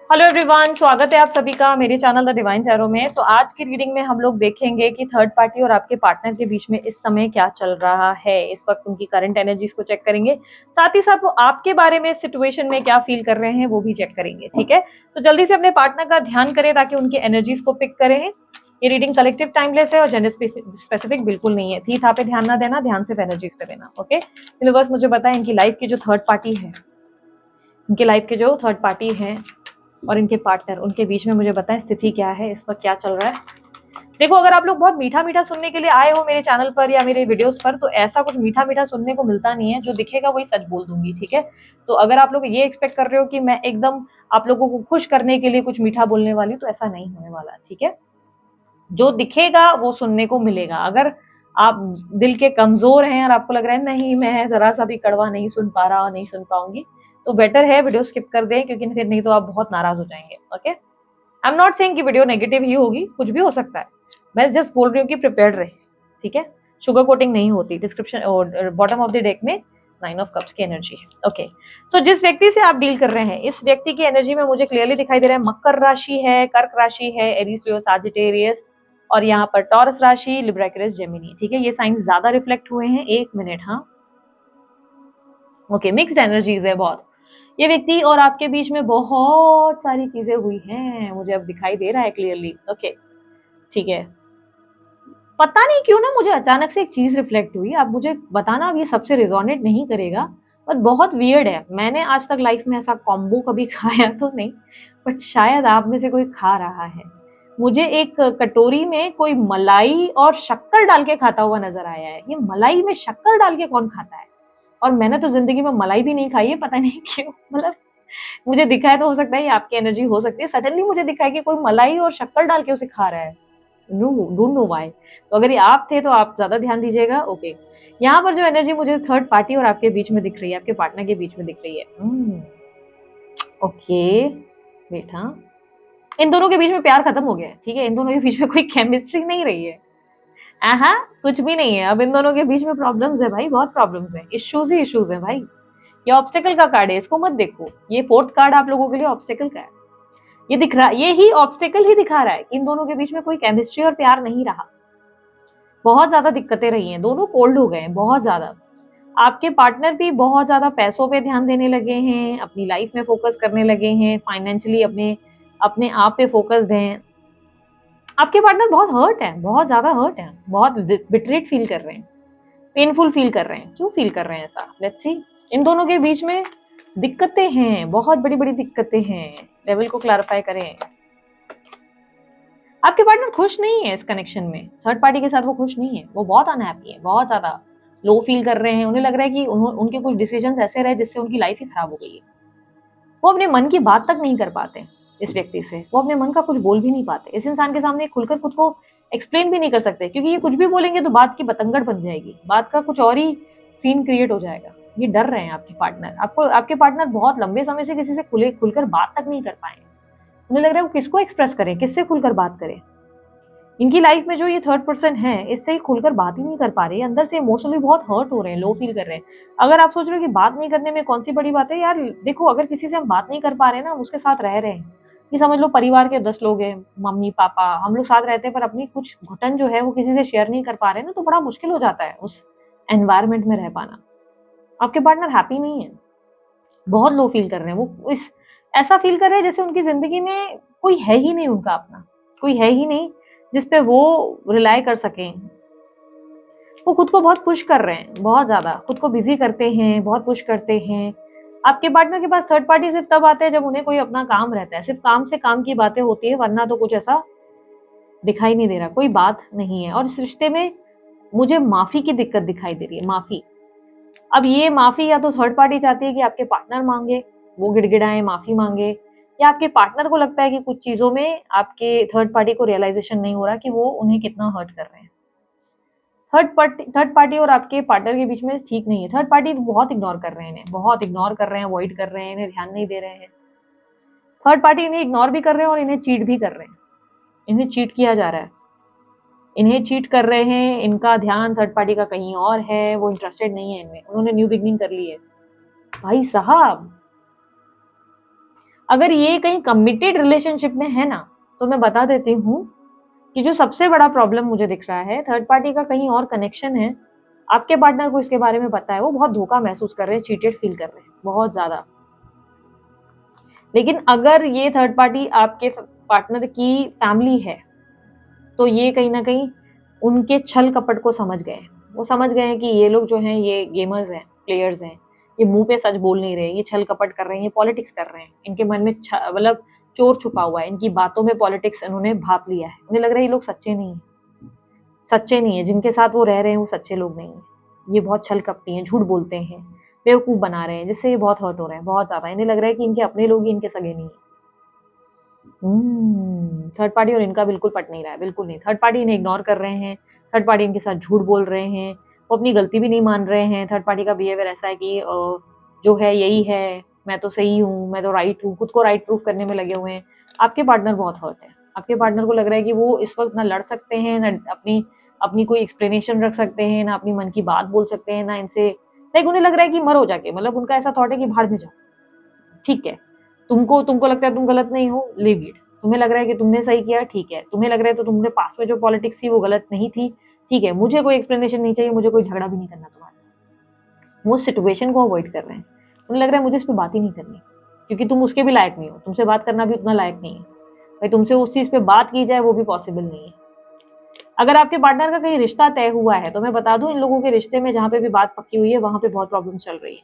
Hello everyone, स्वागत है आप सभी का मेरे चैनल द डिवाइन टैरो में। आज की रीडिंग में हम लोग देखेंगे कि थर्ड पार्टी और आपके पार्टनर के बीच में इस समय क्या चल रहा है। इस वक्त उनकी करंट एनर्जीज को चेक करेंगे, साथ ही साथ वो आपके बारे में सिचुएशन में क्या फील कर रहे हैं वो भी चेक करेंगे। ठीक है, तो जल्दी से अपने पार्टनर का ध्यान करें ताकि उनकी एनर्जीज को पिक करें। ये रीडिंग कलेक्टिव टाइमलेस है और जेंडर स्पेसिफिक बिल्कुल नहीं है। थी था पे ध्यान ना देना, ध्यान सिर्फ एनर्जीज पे देना। ओके, यूनिवर्स मुझे बताएं इनकी लाइफ की जो थर्ड पार्टी है, इनके लाइफ के जो थर्ड पार्टी है और इनके पार्टनर, उनके बीच में मुझे बताएं स्थिति क्या है, इस वक्त क्या चल रहा है। देखो, अगर आप लोग बहुत मीठा मीठा सुनने के लिए आए हो मेरे चैनल पर या मेरे वीडियोस पर, तो ऐसा कुछ मीठा मीठा सुनने को मिलता नहीं है। जो दिखेगा वही सच बोल दूंगी। ठीक है, तो अगर आप लोग ये एक्सपेक्ट कर रहे हो कि मैं एकदम आप लोगों को खुश करने के लिए कुछ मीठा बोलने वाली, तो ऐसा नहीं होने वाला। ठीक है, जो दिखेगा वो सुनने को मिलेगा। अगर आप दिल के कमजोर हैं और आपको लग रहा है नहीं मैं जरा सा भी कड़वा नहीं सुन पा रहा, नहीं सुन पाऊंगी, तो बेटर है वीडियो स्किप कर दें, क्योंकि फिर नहीं तो आप बहुत नाराज हो जाएंगे। Okay, I am not saying कि वीडियो नेगेटिव ही होगी, कुछ भी हो सकता है। मैं जस्ट बोल रही हूँ कि प्रिपेयर्ड रहे। ठीक है, शुगर कोटिंग नहीं होती। डिस्क्रिप्शन और बॉटम ऑफ द डेक में 9 ऑफ कप्स की एनर्जी है। ओके, सो जिस व्यक्ति से आप डील कर रहे हैं, इस व्यक्ति की एनर्जी में मुझे क्लियरली दिखाई दे रहा है मकर राशि है, कर्क राशि है, एरीज, लियो, सजिटेरियस, और यहाँ पर टॉरस राशि, लिब्रा, एक्वेरियस, जेमिनी। ठीक है, ये साइंस ज्यादा रिफ्लेक्ट हुए हैं। एक मिनट, हाँ, ओके, मिक्स्ड एनर्जीज है बहुत। ये व्यक्ति और आपके बीच में बहुत सारी चीजें हुई हैं, मुझे अब दिखाई दे रहा है क्लियरली। ओके, ठीक है, पता नहीं क्यों ना मुझे अचानक से एक चीज रिफ्लेक्ट हुई। आप मुझे बताना, अब ये सबसे रिजोनेट नहीं करेगा, बट बहुत वियर्ड है। मैंने आज तक लाइफ में ऐसा कॉम्बो कभी खाया तो नहीं, बट शायद आप में से कोई खा रहा है। मुझे एक कटोरी में कोई मलाई और शक्कर डाल के खाता हुआ नजर आया है। ये मलाई में शक्कर डाल के कौन खाता है? और मैंने तो जिंदगी में मलाई भी नहीं खाई है, पता नहीं क्यों। मतलब मुझे दिखा है, तो हो सकता है ये आपकी एनर्जी हो सकती है। सडनली मुझे दिखा है कि कोई मलाई और शक्कर डाल के उसे खा रहा है। Don't know why. तो अगर ये आप थे तो आप ज्यादा ध्यान दीजिएगा। ओके, यहाँ पर जो एनर्जी मुझे थर्ड पार्टी और आपके बीच में दिख रही है, आपके पार्टनर के बीच में दिख रही है। ओके, वेट, हाँ, इन दोनों के बीच में प्यार खत्म हो गया है। ठीक है, इन दोनों के बीच में कोई केमिस्ट्री नहीं रही है। हाँ, कुछ भी नहीं है अब इन दोनों के बीच में। प्रॉब्लम्स है भाई, बहुत प्रॉब्लम्स है, इश्यूज ही इश्यूज है भाई। ये ऑब्स्टेकल का कार्ड है, इसको मत देखो। ये फोर्थ कार्ड आप लोगों के लिए ऑब्स्टेकल का है। ये दिख रहा, ये ही ऑब्स्टेकल ही दिखा रहा है कि इन दोनों के बीच में कोई केमिस्ट्री और प्यार नहीं रहा। बहुत ज्यादा दिक्कतें रही हैं, दोनों कोल्ड हो गए हैं बहुत ज्यादा। आपके पार्टनर भी बहुत ज्यादा पैसों पे ध्यान देने लगे हैं, अपनी लाइफ में फोकस करने लगे हैं, फाइनेंशियली अपने अपने आप पे फोकस्ड हैं। आपके पार्टनर बहुत हर्ट है, बहुत ज्यादा हर्ट है, बहुत बिटरेट फील कर रहे हैं, पेनफुल फील कर रहे हैं। क्यों फील कर रहे हैं ऐसा? Let's see. इन दोनों के बीच में दिक्कतें हैं, बहुत बड़ी बड़ी दिक्कतें हैं। लेवल को क्लैरिफाई करें। आपके पार्टनर खुश नहीं है इस कनेक्शन में, थर्ड पार्टी के साथ वो खुश नहीं है, वो बहुत अनहैप्पी है, बहुत ज्यादा लो फील कर रहे हैं। उन्हें लग रहा है कि उनके कुछ डिसीजन ऐसे रहे जिससे उनकी लाइफ ही खराब हो गई है। वो अपने मन की बात तक नहीं कर पाते इस व्यक्ति से, वो अपने मन का कुछ बोल भी नहीं पाते। इस इंसान के सामने खुलकर खुद को एक्सप्लेन भी नहीं कर सकते, क्योंकि ये कुछ भी बोलेंगे तो बात की बतंगड़ बन जाएगी, बात का कुछ और ही सीन क्रिएट हो जाएगा। ये डर रहे हैं आपके पार्टनर। आपको आपके पार्टनर बहुत लंबे समय से किसी से खुलकर बात तक नहीं कर पाए। उन्हें लग रहा है वो किसको एक्सप्रेस करें, किससे खुलकर बात करें। इनकी लाइफ में जो ये थर्ड पर्सन है, इससे ही खुलकर बात ही नहीं कर पा रहे, अंदर से इमोशनली बहुत हर्ट हो रहे हैं, लो फील कर रहे हैं। अगर आप सोच रहे हो कि बात नहीं करने में कौन सी बड़ी बात है, यार देखो, अगर किसी से हम बात नहीं कर पा रहे हैं ना, हम उसके साथ रह रहे हैं, ये समझ लो परिवार के 10 लोग हैं, मम्मी पापा, हम लोग साथ रहते हैं, पर अपनी कुछ घुटन जो है वो किसी से शेयर नहीं कर पा रहे हैं ना, तो बड़ा मुश्किल हो जाता है उस एनवायरमेंट में रह पाना। आपके पार्टनर हैप्पी नहीं है, बहुत लो फील कर रहे हैं। वो इस ऐसा फील कर रहे हैं जैसे उनकी जिंदगी में कोई है ही नहीं, उनका अपना कोई है ही नहीं जिसपे वो रिलाई कर सकें। वो खुद को बहुत पुश कर रहे हैं, बहुत ज्यादा खुद को बिजी करते हैं, बहुत पुश करते हैं। आपके पार्टनर के पास थर्ड पार्टी सिर्फ तब आते हैं जब उन्हें कोई अपना काम रहता है, सिर्फ काम से काम की बातें होती है, वरना तो कुछ ऐसा दिखाई नहीं दे रहा, कोई बात नहीं है। और इस रिश्ते में मुझे माफी की दिक्कत दिखाई दे रही है, माफी। अब ये माफी या तो थर्ड पार्टी चाहती है कि आपके पार्टनर मांगे, वो गिड़गिड़ाए माफी मांगे, या आपके पार्टनर को लगता है कि कुछ चीजों में आपके थर्ड पार्टी को रियलाइजेशन नहीं हो रहा कि वो उन्हें कितना हर्ट कर रहे हैं। थर्ड पार्टी और आपके पार्टनर के बीच में ठीक नहीं है। थर्ड पार्टी बहुत इग्नोर कर रहे हैं, इन्हें बहुत इग्नोर कर रहे हैं, अवॉइड कर रहे हैं, इन्हें ध्यान नहीं दे रहे हैं। थर्ड पार्टी इन्हें इग्नोर भी कर रहे हैं और इन्हें चीट भी कर रहे हैं, इन्हें चीट किया जा रहा है, इन्हें चीट कर रहे हैं। इनका ध्यान थर्ड पार्टी का कहीं और है, वो इंटरेस्टेड नहीं है इनमें, उन्होंने न्यू बिगनिंग कर ली है। भाई साहब, अगर ये कहीं कमिटेड रिलेशनशिप में है ना, तो मैं बता देती हूँ कि जो सबसे बड़ा प्रॉब्लम मुझे दिख रहा है, थर्ड पार्टी का कहीं और कनेक्शन है। आपके पार्टनर को इसके बारे में पता है, वो बहुत धोखा महसूस कर रहे हैं, चीटेड फील कर रहे हैं बहुत ज्यादा। लेकिन अगर ये थर्ड पार्टी आपके पार्टनर की फैमिली है, तो ये कहीं ना कहीं उनके छल कपट को समझ गए। वो समझ गए हैं कि ये लोग जो हैं ये गेमर्स हैं, प्लेयर्स हैं, ये मुंह पे सच बोल नहीं रहे, ये छल कपट कर रहे हैं, ये पॉलिटिक्स कर रहे हैं, इनके मन में मतलब चोर छुपा हुआ है, इनकी बातों में पॉलिटिक्स इन्होंने भाप लिया है। उन्हें लग रहा है ये लोग सच्चे नहीं है, सच्चे नहीं है, जिनके साथ वो रह रहे हैं वो सच्चे लोग नहीं है, ये बहुत छल कपटी हैं, झूठ बोलते हैं, बेवकूफ बना रहे हैं, जिससे ये बहुत हर्ट हो रहे हैं बहुत ज्यादा। इन्हें लग रहा है कि इनके अपने लोग ही इनके सगे नहीं है। थर्ड पार्टी और इनका बिल्कुल पट नहीं रहा है, बिल्कुल नहीं। थर्ड पार्टी इन्हें इग्नोर कर रहे हैं, थर्ड पार्टी इनके साथ झूठ बोल रहे हैं, वो अपनी गलती भी नहीं मान रहे हैं। थर्ड पार्टी का बिहेवियर ऐसा है कि जो है यही है, मैं तो सही हूँ, मैं तो राइट हूँ, खुद को राइट प्रूफ करने में लगे हुए हैं। आपके पार्टनर बहुत हर्ट है। आपके पार्टनर को लग रहा है कि वो इस वक्त ना लड़ सकते हैं, ना अपनी अपनी कोई एक्सप्लेनेशन रख सकते हैं, ना अपनी मन की बात बोल सकते हैं, ना इनसे लाइक उन्हें लग रहा है कि मरो जाके, मतलब उनका ऐसा थॉट है कि बाहर में जाओ, ठीक है। तुमको तुमको लगता है तुम गलत नहीं हो, लीव इट। तुम्हें लग रहा है कि तुमने सही किया, ठीक है। तुम्हें लग रहा है तो तुमने पास में जो पॉलिटिक्स थी वो गलत नहीं थी, ठीक है। मुझे कोई एक्सप्लेनेशन नहीं चाहिए, मुझे कोई झगड़ा भी नहीं करना तुम्हारे साथ। वो सिचुएशन को अवॉइड कर रहे हैं। उन्हें लग रहा है मुझे इस पर बात ही नहीं करनी, क्योंकि तुम उसके भी लायक नहीं हो, तुमसे बात करना भी उतना लायक नहीं है भाई, तुमसे उस चीज पे बात की जाए वो भी पॉसिबल नहीं है। अगर आपके पार्टनर का कहीं रिश्ता तय हुआ है, तो मैं बता दूं इन लोगों के रिश्ते में जहां पे भी बात पक्की हुई है वहां पे बहुत प्रॉब्लम चल रही है।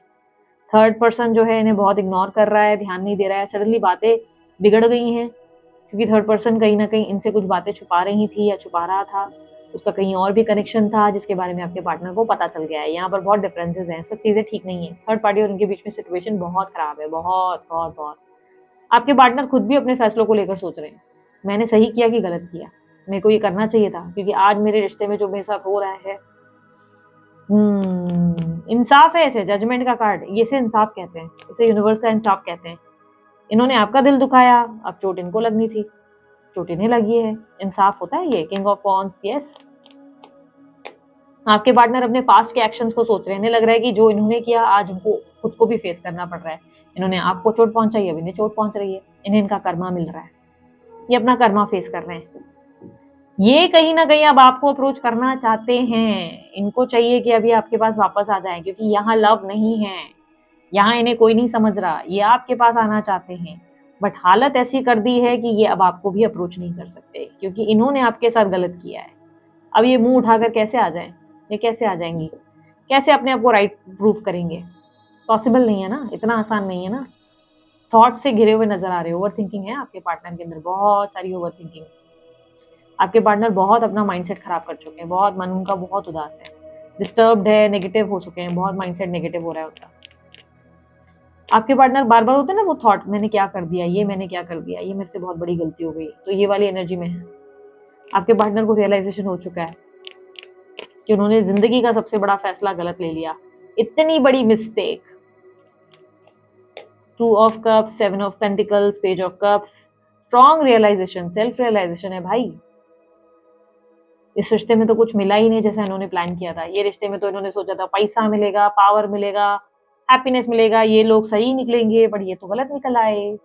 थर्ड पर्सन जो है इन्हें बहुत इग्नोर कर रहा है, ध्यान नहीं दे रहा है। सडनली बातें बिगड़ गई हैं, क्योंकि थर्ड पर्सन कहीं ना कहीं इनसे कुछ बातें छुपा रही थी या छुपा रहा था। उसका कहीं और भी कनेक्शन था जिसके बारे में आपके पार्टनर को पता चल गया है। यहाँ पर बहुत डिफरेंसेस हैं, सब चीजें ठीक नहीं है। थर्ड पार्टी और उनके बीच में सिचुएशन बहुत खराब है, बहुत बहुत बहुत। आपके पार्टनर खुद भी अपने फैसलों को लेकर सोच रहे हैं, मैंने सही किया कि गलत किया, मेरे को ये करना चाहिए था, क्योंकि आज मेरे रिश्ते में जो मेरे साथ हो रहा है। इंसाफ है, इसे जजमेंट का कार्ड, ये से इंसाफ कहते हैं, इसे यूनिवर्स का इंसाफ कहते हैं। इन्होंने आपका दिल दुखाया, अब चोट इनको लगनी थी, चोट इन्हें लगी है, इंसाफ होता है ये। King of wands, yes. आपके पार्टनर अपने पास्ट के एक्शंस को सोच रहे हैं। इन्हें लग रहा है कि जो इन्होंने किया आज उनको खुद को भी फेस करना पड़ रहा है। इन्होंने आपको चोट पहुंचाई, अब इन्हें चोट पहुंच रही है, इन्हें इनका कर्मा मिल रहा है, ये अपना कर्मा फेस कर रहे हैं। ये कहीं ना कहीं अब आपको अप्रोच करना चाहते हैं, इनको चाहिए कि अभी आपके पास वापस आ जाए, क्योंकि यहाँ लव नहीं है, यहाँ इन्हें कोई नहीं समझ रहा। ये आपके पास आना चाहते हैं, बट हालत ऐसी कर दी है कि ये अब आपको भी अप्रोच नहीं कर सकते, क्योंकि इन्होंने आपके साथ गलत किया है। अब ये मुंह उठाकर कैसे आ जाए, ये कैसे आ जाएंगी, कैसे अपने आप को राइट प्रूफ करेंगे? पॉसिबल नहीं है ना, इतना आसान नहीं है ना। थॉट से घिरे हुए नजर आ रहे हो, ओवर थिंकिंग है आपके पार्टनर के अंदर, बहुत सारी ओवर थिंकिंग। आपके पार्टनर बहुत अपना माइंडसेट खराब कर चुके हैं, बहुत मन उनका बहुत उदास है, डिस्टर्ब्ड है, नेगेटिव हो चुके हैं, बहुत माइंडसेट नेगेटिव हो रहा है उनका। आपके पार्टनर बार बार होते हैं ना वो थॉट, मैंने क्या कर दिया, ये मैंने क्या कर दिया, ये मेरे से बहुत बड़ी गलती हो गई, तो ये वाली एनर्जी में है। आपके पार्टनर को रियलाइजेशन हो चुका है कि उन्होंने जिंदगी का सबसे बड़ा फैसला गलत ले लिया, इतनी बड़ी mistake. Two of cups, seven of pentacles, page of cups, strong realization, self realization है भाई। इस रिश्ते में तो कुछ मिला ही नहीं जैसा इन्होंने प्लान किया था। ये रिश्ते में तो इन्होंने सोचा था पैसा मिलेगा, पावर मिलेगा, हैप्पीनेस मिलेगा, ये लोग सही निकलेंगे, बट ये तो गलत निकल आए।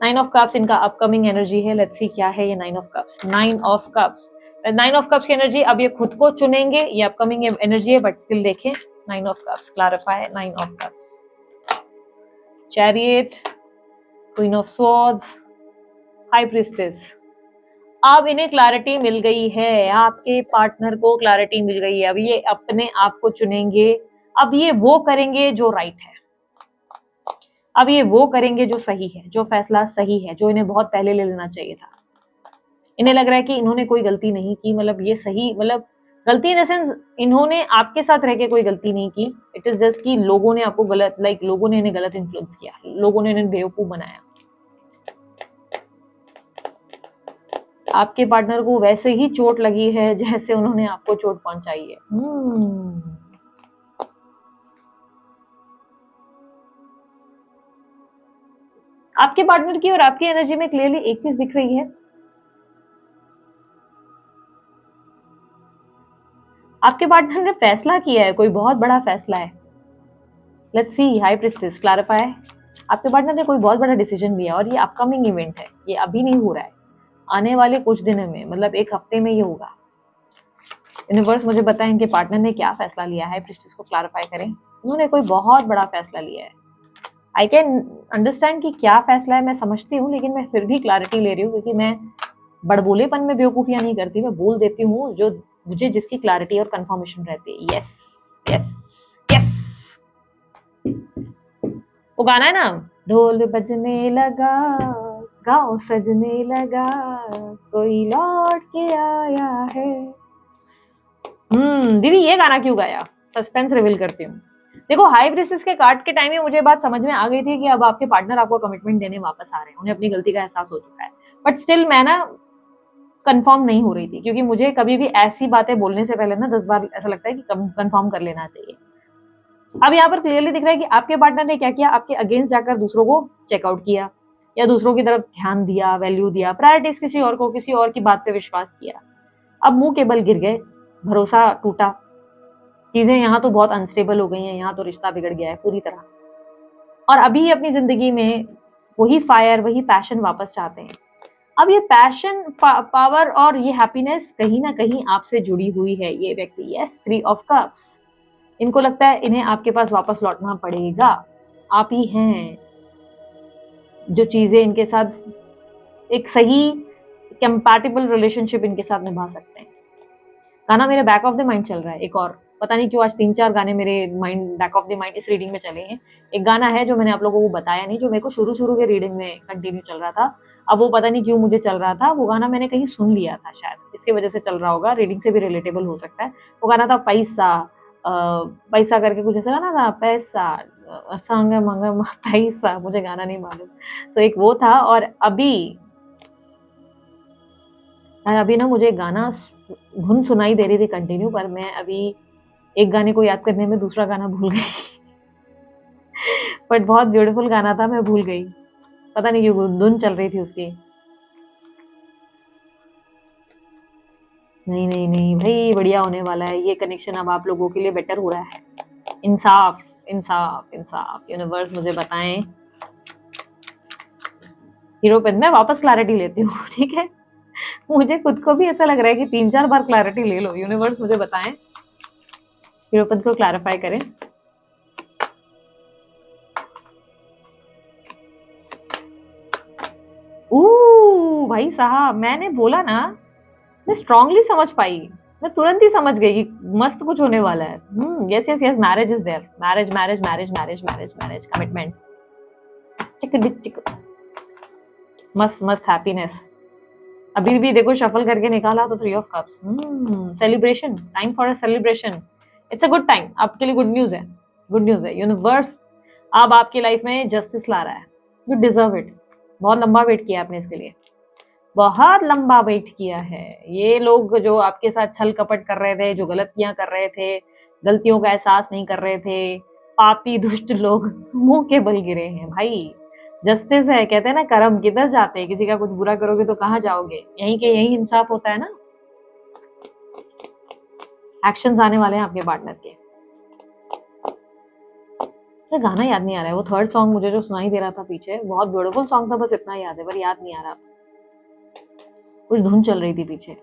नाइन ऑफ कप्स इनका अपकमिंग एनर्जी है। लेट्स सी क्या है ये nine of cups. Nine of cups, nine of cups की एनर्जी, अब ये खुद को चुनेंगे, ये अपकमिंग एनर्जी है, बट स्टिल देखें nine of cups, clarify nine of cups. Chariot, queen of swords, high priestess. अब इन्हें क्लैरिटी मिल गई है, आपके पार्टनर को क्लैरिटी मिल गई है। अब ये अपने आप को चुनेंगे, अब ये वो करेंगे जो राइट है, अब ये वो करेंगे जो सही है, जो फैसला सही है, जो इन्हें बहुत पहले ले लेना चाहिए था। इन्हें लग रहा है कि इन्होंने कोई गलती नहीं की, मतलब ये सही, मतलब गलती इन द सेंस इन्होंने आपके साथ रह के कोई गलती नहीं की। इट इज जस्ट कि लोगों ने आपको गलत, लाइक लोगों ने इन्हें गलत इन्फ्लुएंस किया, लोगों ने इन्हें बेवकूफ बनाया। आपके पार्टनर को वैसे ही चोट लगी है जैसे उन्होंने आपको चोट पहुंचाई है। आपके पार्टनर की और आपकी एनर्जी में क्लियरली एक चीज दिख रही है, आपके पार्टनर ने फैसला किया है, कोई बहुत बड़ा फैसला है। Let's see high priestess clarify. आपके पार्टनर ने कोई बहुत बड़ा डिसीजन लिया और ये अपकमिंग इवेंट है, ये अभी नहीं हो रहा है, आने वाले कुछ दिनों में, मतलब एक हफ्ते में ये होगा। यूनिवर्स मुझे बताएं इनके पार्टनर ने क्या फैसला लिया है, प्रिस्टेस को क्लैरिफाई करें। उन्होंने कोई बहुत बड़ा फैसला लिया है। आई कैन अंडरस्टैंड कि क्या फैसला है, मैं समझती हूँ, लेकिन मैं फिर भी क्लैरिटी ले रही हूँ क्योंकि मैं बड़बोलेपन में बेवकूफियां नहीं करती, मैं बोल देती हूँ जो मुझे जिसकी क्लैरिटी और कंफर्मेशन रहती है। Yes yes yes. वो गाना है ना, ढोल बजने लगा, गाँव सजने लगा, कोई लौट के आया है। दीदी ये गाना क्यों गाया? सस्पेंस रिवील करती हूँ। देखो हाई प्रिस्टेस के कार्ड के टाइम में मुझे बात समझ में आ गई थी कि अब आपके पार्टनर आपको कमिटमेंट देने वापस आ रहे हैं, उन्हें अपनी गलती का एहसास हो चुका है। बट स्टिल मैं ना कंफर्म नहीं हो रही थी, क्योंकि मुझे कभी भी ऐसी बातें बोलने से पहले ना 10 बार ऐसा लगता है कि कंफर्म कर लेना चाहिए। अब यहाँ पर क्लियरली दिख रहा है कि आपके पार्टनर ने क्या किया, आपके अगेंस्ट जाकर दूसरों को चेकआउट किया या दूसरों की तरफ ध्यान दिया, वैल्यू दिया, प्रायोरिटीज किसी और को, किसी और की बात पे विश्वास किया। अब मुंह के बल गिर गए, भरोसा टूटा, चीजें यहाँ तो बहुत अनस्टेबल हो गई हैं, यहाँ तो रिश्ता बिगड़ गया है पूरी तरह। और अभी अपनी जिंदगी में वही फायर, वही पैशन वापस चाहते हैं। अब ये पैशन, पावर और ये हैप्पीनेस कहीं ना कहीं आपसे जुड़ी हुई है। ये व्यक्ति, यस, 3 ऑफ कप्स, इनको लगता है इन्हें आपके पास वापस लौटना पड़ेगा। आप ही हैं जो चीजें इनके साथ एक सही कंपैटिबल रिलेशनशिप इनके साथ निभा सकते हैं। गाना मेरे बैक ऑफ द माइंड चल रहा है एक और, पता नहीं क्यों आज 3-4 गाने मेरे mind, back of the mind इस रीडिंग में चले हैं। एक गाना है जो मैंने आप लोगों को बताया नहीं, जो मेरे को शुरू के रीडिंग में कंटिन्यू चल रहा था। अब वो पता नहीं क्यों मुझे चल रहा था, वो गाना मैंने कहीं सुन लिया था, शायद इसके वजह से चल रहा होगा, रीडिंग से भी रिलेटेबल हो सकता है। वो गाना था पैसा, पैसा करके कुछ ऐसा गाना था, पैसा संग मंग पैसा, मुझे गाना नहीं मालूम। तो एक वो था। और अभी ना मुझे गाना धुन सुनाई दे रही थी कंटिन्यू, पर मैं अभी एक गाने को याद करने में दूसरा गाना भूल गई। बट बहुत ब्यूटीफुल गाना था, मैं भूल गई, पता नहीं क्यों धुन चल रही थी उसकी। नहीं नहीं नहीं भाई, बढ़िया होने वाला है ये कनेक्शन, अब आप लोगों के लिए बेटर हो रहा है। इंसाफ इंसाफ इंसाफ, यूनिवर्स मुझे बताएं। हीरोपन में वापस क्लैरिटी लेती हूँ, ठीक है? मुझे खुद को भी ऐसा लग रहा है कि 3-4 बार क्लैरिटी ले लो। यूनिवर्स मुझे बताएं, हीरोपन को क्लैरिफाई करें। भाई साहब, मैंने बोला ना, मैं स्ट्रांगली समझ पाई, मैं तुरंत ही समझ गई कि मस्त कुछ होने वाला है। Yes yes yes, marriage is there, marriage marriage marriage marriage marriage marriage, commitment, चिक डिक चिक, मस्त मस्त हैप्पीनेस। अभी भी देखो शफल करके निकाला तो 3 of cups, celebration, time for a celebration, it's a good time, आपके लिए गुड न्यूज है, गुड न्यूज है। यूनिवर्स अब आपकी लाइफ में जस्टिस ला रहा है, यू डिजर्व इट। बहुत लंबा वेट किया आपने इसके लिए, बहुत लंबा वेट किया है। ये लोग जो आपके साथ छल कपट कर रहे थे, जो गलतियां कर रहे थे, गलतियों का एहसास नहीं कर रहे थे, पापी दुष्ट लोग मुंह के बल गिरे हैं भाई। जस्टिस है, कहते हैं ना कर्म किधर जाते हैं, किसी का कुछ बुरा करोगे तो कहाँ जाओगे, यहीं के यहीं इंसाफ होता है ना। एक्शंस आने वाले हैं आपके पार्टनर के। तो गाना याद नहीं आ रहा है, वो थर्ड सॉन्ग मुझे जो सुनाई दे रहा था पीछे, बहुत ब्यूटीफुल सॉन्ग था, बस इतना याद है, पर याद नहीं आ रहा, कुछ धुन चल रही थी पीछे।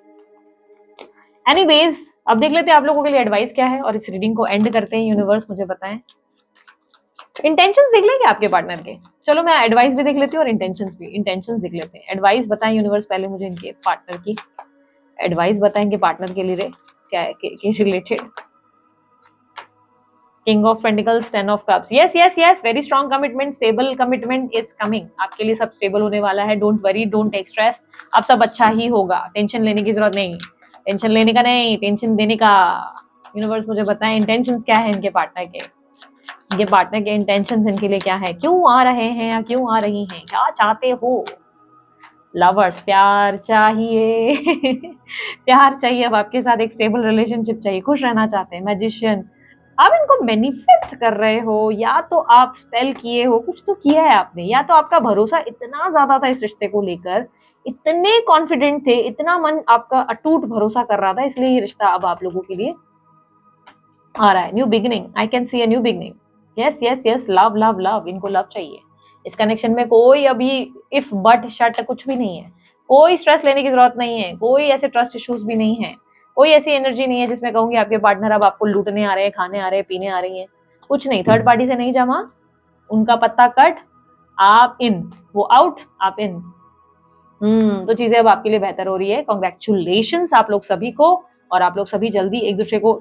एनीवेज, अब देख लेते हैं आप लोगों के लिए एडवाइस क्या है और इस रीडिंग को एंड करते हैं। यूनिवर्स मुझे बताएं, इंटेंशंस देख लेंगे आपके पार्टनर के। चलो मैं एडवाइस भी देख लेती हूँ और इंटेंशंस भी, इंटेंशंस देख लेते हैं। एडवाइस बताएं यूनिवर्स, पहले मुझे इनके पार्टनर की एडवाइस बताएं, इनके पार्टनर के लिए क्या है, के related. King of pentacles, 10 of cups, yes yes yes, very strong commitment, stable commitment is coming, आपके लिए सब स्टेबल होने वाला है। Don't worry, don't take stress, अब सब अच्छा ही होगा, टेंशन लेने की जरूरत नहीं, टेंशन लेने का नहीं, टेंशन देने का। यूनिवर्स मुझे बताएं इंटेंशंस क्या है इनके पार्टनर के, इनके पार्टनर के इंटेंशंस इनके लिए क्या है, क्यों आ रहे हैं या क्यों आ रही हैं, क्या चाहते हो। लवर्स, प्यार चाहिए प्यार चाहिए, अब आपके साथ एक स्टेबल रिलेशनशिप चाहिए, खुश रहना चाहते हैं। मैजिशियन, आप इनको मैनिफेस्ट कर रहे हो, या तो आप स्पेल किए हो, कुछ तो किया है आपने, या तो आपका भरोसा इतना ज्यादा था इस रिश्ते को लेकर, इतने कॉन्फिडेंट थे, इतना मन आपका अटूट भरोसा कर रहा था, इसलिए ये रिश्ता अब आप लोगों के लिए आ रहा है। New beginning, I can see a new beginning. Yes yes yes, love love love, इनको लव चाहिए। इस कनेक्शन में कोई अभी इफ बट शट कुछ भी नहीं है, कोई स्ट्रेस लेने की जरूरत नहीं है, कोई ऐसे ट्रस्ट इश्यूज भी नहीं है, कोई ऐसी एनर्जी नहीं है जिसमें कहूंगी आपके पार्टनर अब आपको लूटने आ रहे हैं, खाने आ रहे हैं, पीने आ रही हैं, कुछ नहीं। थर्ड पार्टी से नहीं जमा, उनका पत्ता कट, आप इन, वो आउट, आप इन। तो चीजें अब आपके लिए बेहतर हो रही है। कॉन्ग्रेचुलेशंस आप लोग सभी को, और आप लोग सभी जल्दी एक दूसरे को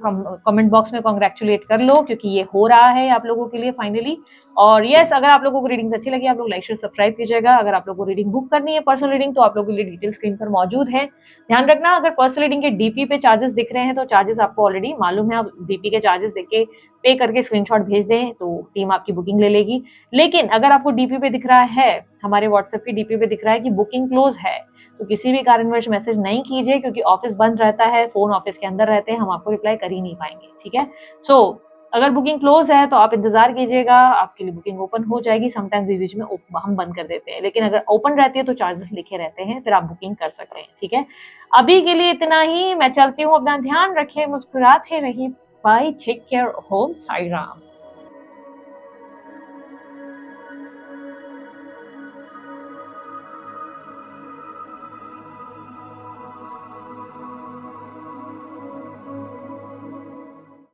कमेंट बॉक्स में कॉन्ग्रेचुलेट कर लो, क्योंकि ये हो रहा है आप लोगों के लिए फाइनली। और यस, अगर आप लोगों को रीडिंग अच्छी लगी, आप लोग लाइक शेयर सब्सक्राइब कीजिएगा। अगर आप लोगों को रीडिंग बुक करनी है, पर्सनल रीडिंग, तो आप लोगों के लिए डिटेल स्क्रीन पर मौजूद है। ध्यान रखना, अगर पर्सनल रीडिंग के डीपी पे चार्जेस दिख रहे हैं तो चार्जेस आपको ऑलरेडी मालूम है, आप डीपी के चार्जेस देख के पे करके स्क्रीनशॉट भेज दें तो टीम आपकी बुकिंग ले लेगी। लेकिन अगर आपको डीपी पे दिख रहा है, हमारे व्हाट्सएप की डीपी पे दिख रहा है कि बुकिंग क्लोज है, तो किसी भी कारणवश मैसेज नहीं कीजिए, क्योंकि ऑफिस बंद रहता है, फोन ऑफिस के अंदर रहते हैं, हम आपको रिप्लाई कर ही नहीं पाएंगे, ठीक है। सो अगर बुकिंग क्लोज है तो आप इंतजार कीजिएगा, आपके लिए बुकिंग ओपन हो जाएगी। समटाइम्स बीच में हम बंद कर देते हैं, लेकिन अगर ओपन रहती है तो चार्जेस लिखे रहते हैं, फिर आप बुकिंग कर सकते हैं, ठीक है। अभी के लिए इतना ही, मैं चलती हूँ, अपना ध्यान रखिए, मुस्कुराते रहिए, बाय, टेक केयर, होम साई राम।